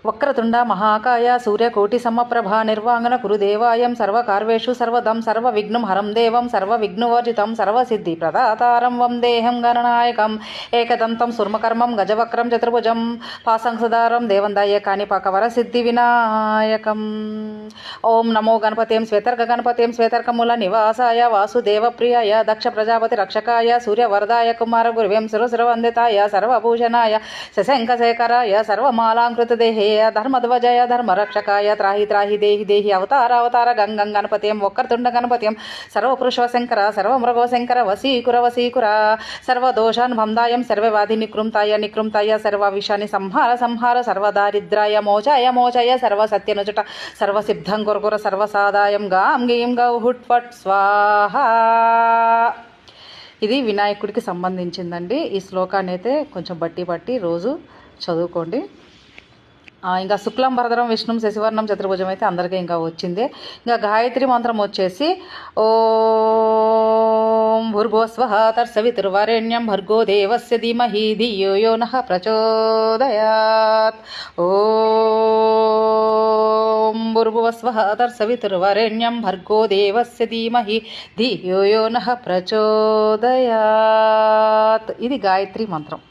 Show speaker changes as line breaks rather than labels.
వక్రతుండ మహాకాయ సూర్యకోటి సమప్రభా నిర్వాంగన కురు దేవాయం సర్వకార్వేషు సర్వదం సర్వవిఘ్నం హరం దేవం సర్వవిఘ్నువర్జితం సర్వసిద్ధి ప్రదాతారం వందేహం గణనాయకం ఏకదంతం సుర్మకర్మం గజవక్రం చతుర్భుజం పాసంసదారం దేవందాయ కాణిపాకవర సిద్ధి వినాయకం. ఓం నమో గణపతిం శ్వేతర్క గణపతిం శ్వేతర్కమూల నివాసాయ వాసుదేవ ప్రియాయ దక్ష ప్రజాపతి రక్షకాయ సూర్యవరదాయ కుమార గురువేం సురసురవందితాయ సర్వభూషణాయ శశంకశేఖరాయ సర్వమాలాంకృత దేహే ధర్మధ్వజయ ధర్మరక్షకాయ త్రాహి త్రాహి దేహి దేహి అవతార అవతార గంగం గణపతిం వక్రతుండ గణపతిం సర్వపురుషశంకర సర్వమృగోశంకర వసీకుర వసీకుర సర్వదోషాన్ భందాయం సర్వవాది నికృంతాయ నికృంతాయ సర్వవిషాని సంహార సంహార సర్వదారిద్రాయ మోచాయ మోచయ సర్వసత్యనుచుట సర్వసిద్ధం గురుగుర సర్వసాదాయం గాం గీం గౌ హుట్ ఫట్ స్వాహ. ఇది వినాయకుడికి సంబంధించిందండి. ఈ శ్లోకాన్ని అయితే కొంచెం బట్టి రోజు చదువుకోండి. ఇంకా శుక్లం భరధరం విష్ణుం శశివర్ణం చతుర్భుజం అయితే అందరికీ ఇంకా వచ్చిందే. ఇంకా గాయత్రి మంత్రం వచ్చేసి ఓం భూర్భువస్వః తత్సవితుర్వరేణ్యం భర్గో దేవస్య ధీమహి ధియో యో నః ప్రచోదయాత్. ఓం భూర్భువస్వః తత్సవితుర్వరేణ్యం భర్గో దేవస్య ధీమహి ధియో యో నః ప్రచోదయాత్. ఇది గాయత్రి మంత్రం.